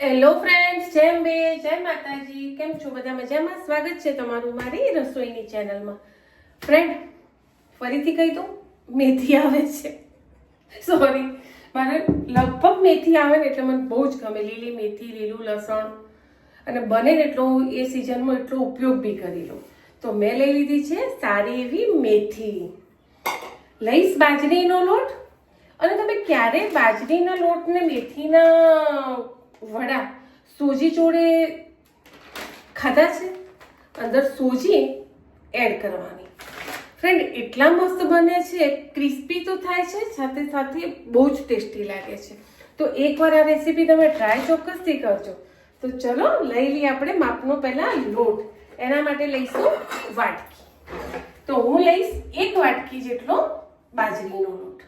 Hello friends, જેમ બે જય માતાજી. કેમ છો બધા? મજામાં? સ્વાગત છે તમારું મારી રસોઈની ચેનલમાં. ફ્રેન્ડ, ફરીથી કહી દઉં, મેથી આવે છે. સોરી, મારે લગભગ મેથી આવે ને એટલે મને બહુ જ ગમે. લીલી મેથી, લીલું લસણ, અને બને ને એટલો એ સિઝનમાં એટલો ઉપયોગ બી કરી લો. તો મેં લઈ લીધી છે સારી એવી મેથી. લઈશ બાજરીનો લોટ. અને તમે ક્યારે બાજરીના લોટ ને મેથીના વડા સોજી જોડે ખાધા છે? અંદર સોજી એડ કરવાની. ફ્રેન્ડ, એટલા મસ્ત બને છે, ક્રિસ્પી તો થાય છે, સાથે સાથે બહુ જ ટેસ્ટી લાગે છે. તો એકવાર આ રેસીપી તમે ટ્રાય ચોક્કસથી કરજો. તો ચલો લઈ લઈએ આપણે માપનો પહેલા લોટ. એના માટે લઈશું વાટકી. તો હું લઈશ 1 વાટકી જેટલો બાજરીનો લોટ.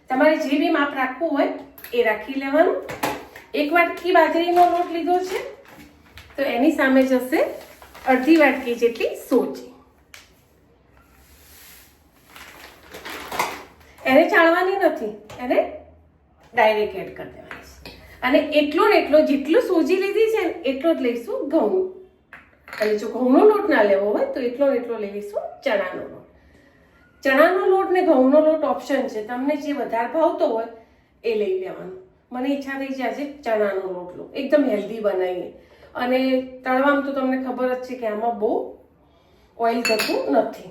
તમારે જે બી માપ રાખવું હોય એ રાખી લેવાનું. 1 વાટકી બાજરીનો લોટ લીધો છે, તો એની સામે જશે અડધી વાટકી જેટલી સોજી. એને ચાળવાની નથી, એને ડાયરેક્ટ એડ કરી દેવાની છે. અને એટલો ને એટલો જેટલું સોજી લીધી છે ને એટલો જ લઈશું ઘઉં. અને જો ઘઉંનો લોટ ના લેવો હોય તો એટલો ને એટલો લઈશું ચણાનો લોટ. ચણાનો લોટ ને ઘઉંનો લોટ ઓપ્શન છે, તમને જે વધારે ભાવતો હોય એ લઈ લેવાનું. મને ઈચ્છા થઈ છે આજે ચણાનો લોટ લો, એકદમ હેલ્ધી બનાવીએ. અને તળવામાં તો તમને ખબર જ છે કે આમાં બહુ ઓઇલ જતું નથી.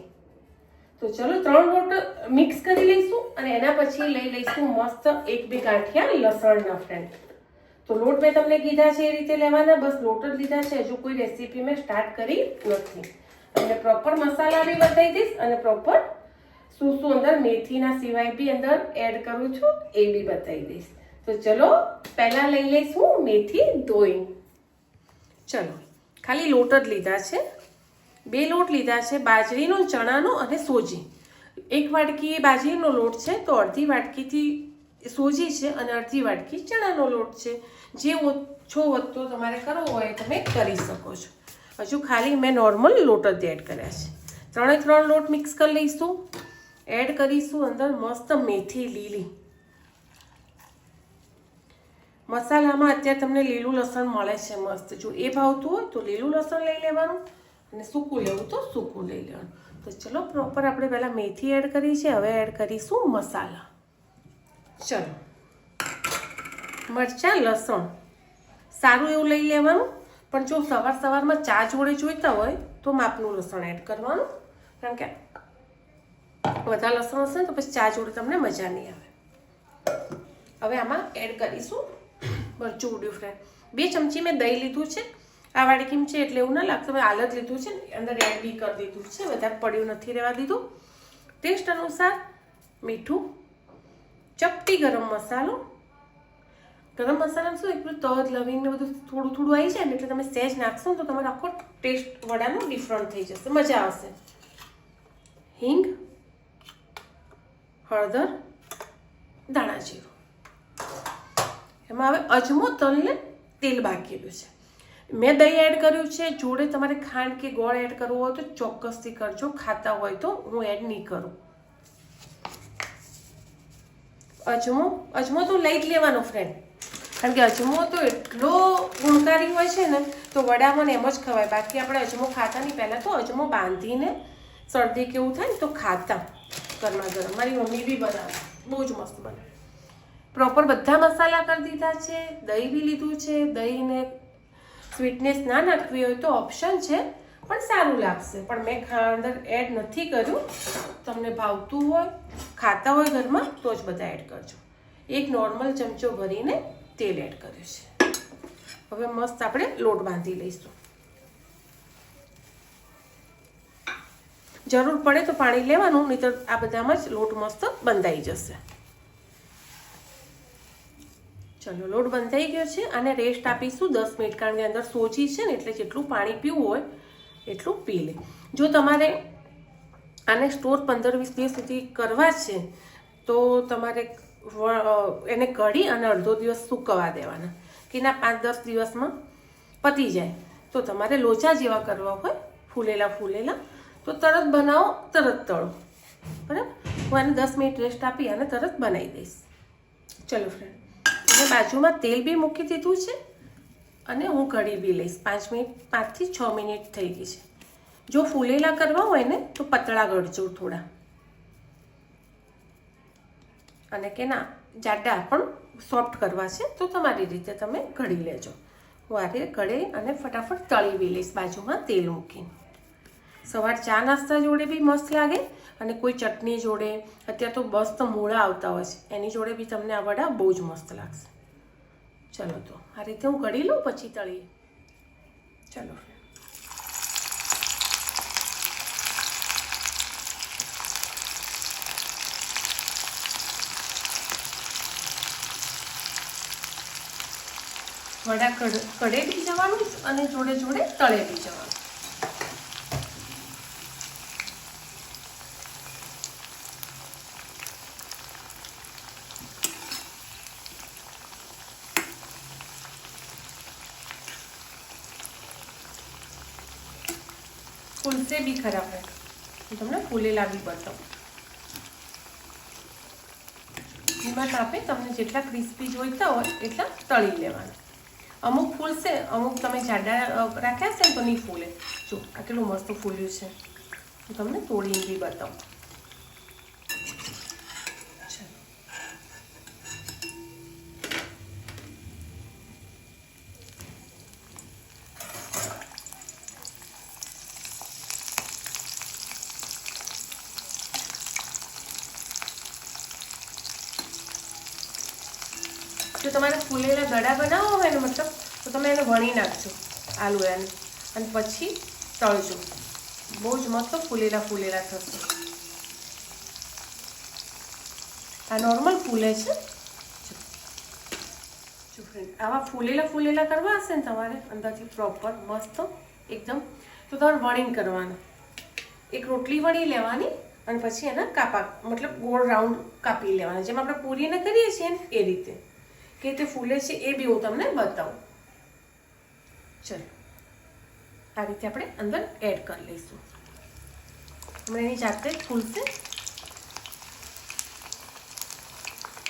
તો ચલો 3 લોટ મિક્સ કરી લઈશું અને એના પછી લઈ લઈશું મસ્ત 1-2 ગાંઠિયા લસણના. ફ્રેન્ડ, તો લોટ મેં તમને કીધા છે એ રીતે લેવાના, બસ લોટ જ લીધા છે. હજુ કોઈ રેસીપી મેં સ્ટાર્ટ કરી નથી. અને પ્રોપર મસાલા બી બતાવી દઈશ અને પ્રોપર શું શું અંદર મેથીના સિવાય બી અંદર એડ કરું છું એ બી બતાવી દઈશ. તો ચલો પહેલા લઈ લઈશું મેથી ધોઈ. ચલો, ખાલી લોટ જ લીધા છે, 2 લોટ લીધા છે, બાજરીનો, ચણાનો અને સોજી. 1 વાટકી બાજરીનો લોટ છે તો અડધી વાટકીથી સોજી છે અને અડધી વાટકી ચણાનો લોટ છે. જે ઓછો વધતો તમારે કરવો હોય તમે કરી શકો છો. હજુ ખાલી મેં નોર્મલ લોટ જ એડ કર્યા છે. 3 લોટ મિક્સ કરી લઈશું. એડ કરીશું અંદર મસ્ત મેથી લીલી. મસાલામાં અત્યારે તમને લીલું લસણ મળે છે મસ્ત. જો એ ભાવતું હોય તો લીલું લસણ લઈ લેવાનું અને સૂકું લેવું તો સૂકું લઈ લેવાનું. તો ચલો પ્રોપર આપણે પહેલાં મેથી એડ કરી છે, હવે એડ કરીશું મસાલા. ચલો, મરચાં, લસણ સારું એવું લઈ લેવાનું. પણ જો સવારમાં ચા જોડે જોઈતા હોય તો માપનું લસણ એડ કરવાનું, કારણ કે બધા લસણ હશે ને તો પછી ચા જોડે તમને મજા નહીં આવે. હવે આમાં એડ કરીશું મરચું ઉડ્યું. ફ્રેન્ડ, 2 ચમચી મેં દહીં લીધું છે. આ વાડકીમ છે એટલે એવું ના લાગતું, મેં હાલ જ લીધું છે ને અંદર એડ બી કરી દીધું છે, વધારે પડ્યું નથી રહેવા દીધું. ટેસ્ટ અનુસાર મીઠું, ચપટી ગરમ મસાલો. ગરમ મસાલામાં શું એટલું તજ, લવિંગ ને બધું થોડું થોડું આવી જાય ને એટલે તમે સહેજ નાખશો ને તો તમારો આખો ટેસ્ટ વડાનો ડિફરન્ટ થઈ જશે, મજા આવશે. હિંગ, હળદર, ધાણા જીરું. એમાં હવે અજમો, તલ ને તેલ બાકીલું છે. મેં દહીં એડ કર્યું છે. જોડે તમારે ખાંડ કે ગોળ એડ કરવો હોય તો ચોક્કસથી કરજો. ખાતા હોય તો હું એડ નહીં કરું. અજમો તો લઈ જ લેવાનો ફ્રેન્ડ, કારણ કે અજમો તો એટલો ગુણકારી હોય છે ને તો વડામાં એમ જ ખવાય. બાકી આપણે અજમો ખાતા નહીં. પહેલાં તો અજમો બાંધીને શરદી કેવું થાય ને તો ખાતા ગરમા ગરમ. મારી મમ્મી બી બનાવે, બહુ જ મસ્ત બને. પ્રોપર બધા મસાલા કરી દીધા છે. દહીં બી લીધું છે. દહીંને સ્વીટનેસ ના નાખવી હોય તો ઓપ્શન છે, પણ સારું લાગશે. પણ મેં અંદર એડ નથી કર્યું. તમને ભાવતું હોય, ખાતા હોય ઘરમાં તો જ બધા એડ કરજો. 1 નોર્મલ ચમચો ભરીને તેલ એડ કર્યું છે. હવે મસ્ત આપણે લોટ બાંધી લઈશું. જરૂર પડે તો પાણી લેવાનું, નહીં તો આ બધામાં જ લોટ મસ્ત બંધાઈ જશે. ચલો, લોટ બંધાઈ ગયો છે અને રેસ્ટ આપીશું 10 મિનિટ, કારણ કે અંદર સોજી છે ને એટલે જેટલું પાણી પીવું હોય એટલું પી લે. જો તમારે આને સ્ટોર 15-20 દિવસ સુધી કરવા છે તો તમારે એને કઢી અને અડધો દિવસ સૂકવવા દેવાના, કે ના 5-10 દિવસમાં પતી જાય. તો તમારે લોચા જેવા કરવા હોય ફૂલેલા તો તરત બનાવો, તરત તળો. બરાબર, હું આને 10 મિનિટ રેસ્ટ આપી અને તરત બનાવી દઈશ. ચલો ફ્રેન્ડ, મેં બાજુમાં તેલ બી મૂકી દીધું છે અને હું કઢી બી લઈશ. 5 મિનિટ, 5 થી 6 મિનિટ થઈ ગઈ છે. જો ફૂલેલા કરવા હોય ને તો પતળા ગળજો થોડા, અને કે ના જાડા પણ સોફ્ટ કરવા છે તો તમારી રીતે તમે ઘડી લેજો. હું આ રીતે કઢી અને ફટાફટ તળી બી લઈશ બાજુમાં તેલ મૂકીને. સવાર ચા નાસ્તા જોડે બી મસ્ત લાગે, અને કોઈ ચટણી જોડે, અત્યારે તો મસ્ત મૂળા આવતા હોય છે એની જોડે બી તમને આ વડા બહુ જ મસ્ત લાગશે. ચલો તો આ રીતે હું કઢી લઉં પછી તળીએ. ચલો વડા કઢે બી જવાનું અને જોડે જોડે તળે બી જવાનું. ફૂલશે બી ખરાબ હોય, હું તમને ફૂલેલા બી બતાવું. ધીમા તાપે તમને જેટલા ક્રિસ્પી જોઈતા હોય એટલા તળી લેવાના. અમુક ફૂલશે, અમુક તમે જાડા રાખ્યા છે ને તો નહીં ફૂલે. જો આ કેટલું મસ્ત ફૂલ્યું છે, હું તમને તોડીને બી બતાવું. જો તમારે ફૂલેલા દડા બનાવવા હોય ને મતલબ, તો તમે એને વણી નાખજો આલુ એને, અને પછી તળજો. બહુ જ મસ્ત ફૂલેલા ફૂલેલા થશે. આ નોર્મલ ફૂલે છે. જો ફ્રેન્ડ આવા ફૂલેલા ફૂલેલા કરવા હશે ને તમારે અંદરથી પ્રોપર મસ્ત એકદમ, તો તમારે વણીને કરવાના. એક રોટલી વણી લેવાની અને પછી એના કાપા મતલબ ગોળ રાઉન્ડ કાપી લેવાના, જેમ આપણે પૂરીને કરીએ છીએ ને એ રીતે. કે તે ફૂલે છે એ બી હું તમને બતાવું. ચલો આ રીતે આપણે અંદર એડ કરી લઈશું. હમણાં એની જાતે જ ફૂલશે.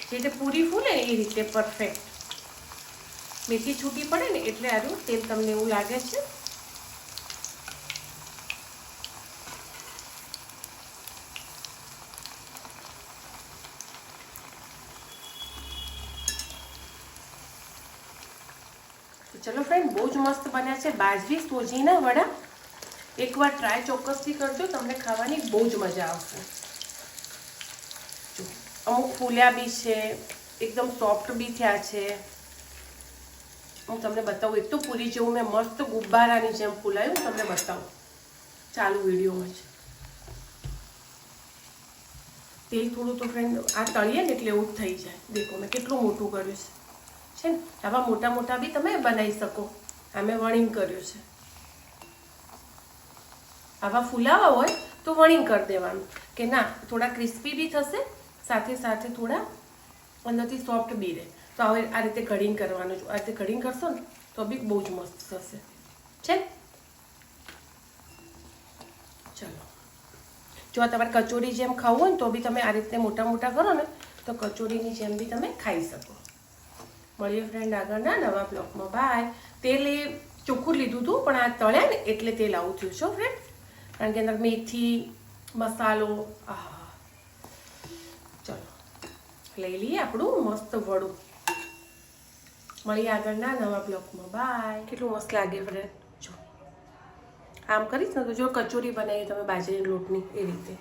જે રીતે પૂરી ફૂલે ને એ રીતે પરફેક્ટ. મેથી છૂટી પડે ને એટલે આનું તેલ તમને એવું લાગે છે. ચલો ફ્રેન્ડ, બહુ જ મસ્ત બન્યા છે બાજરી સોજીના વડા. એકવાર ટ્રાય ચોક્કસથી કરજો, તમને ખાવાની બહુ જ મજા આવશે. જો અમુક ફૂલ્યા બી છે, એકદમ સોફ્ટ બી થયા છે. હું તમને બતાવું, એક તો પૂરી જેવું મેં મસ્ત ગુબ્બારાની જેમ ફૂલાયું, તમને બતાવું ચાલુ વિડીયોમાં જ. તેલ થોડું તો ફ્રેન્ડ આ તળીએ ને એટલે એવું જ થઈ જાય. દેખો મેં કેટલું મોટું કર્યું છે ને. આવા મોટા મોટા બી તમે બનાવી શકો. આ મેં વણીને કર્યું છે. આવા ફૂલાવા હોય તો વણીને કરી દેવાનું, કે ના થોડા ક્રિસ્પી બી થશે, સાથે સાથે થોડા અંદરથી સોફ્ટ બી રહે. તો હવે આ રીતે કઢીને કરવાનું. આ રીતે કઢીને કરશો ને તો બી બહુ જ મસ્ત થશે છે. ચલો, જો આ તમારે કચોરી જેમ ખાવું હોય ને તો બી તમે આ રીતે મોટા મોટા કરો ને તો કચોરીની જેમ બી તમે ખાઈ શકો. મળીએ ફ્રેન્ડ આગળના નવા બ્લોગમાં. બાય. તેલ એ ચોખ્ખું લીધું હતું, પણ આ તળ્યા ને એટલે તેલ આવું થયું છે ફ્રેન્ડ, કારણ કે અંદર મેથી મસાલો. ચલો લઈ લઈએ આપણું મસ્ત વડું. મળીએ આગળના નવા બ્લોગમાં. બાય. કેટલું મસ્ત લાગે ફ્રેન્ડ. જો આમ કરીશ ને તો જો કચોરી બનાવી તમે બાજરીના લોટની એ રીતે.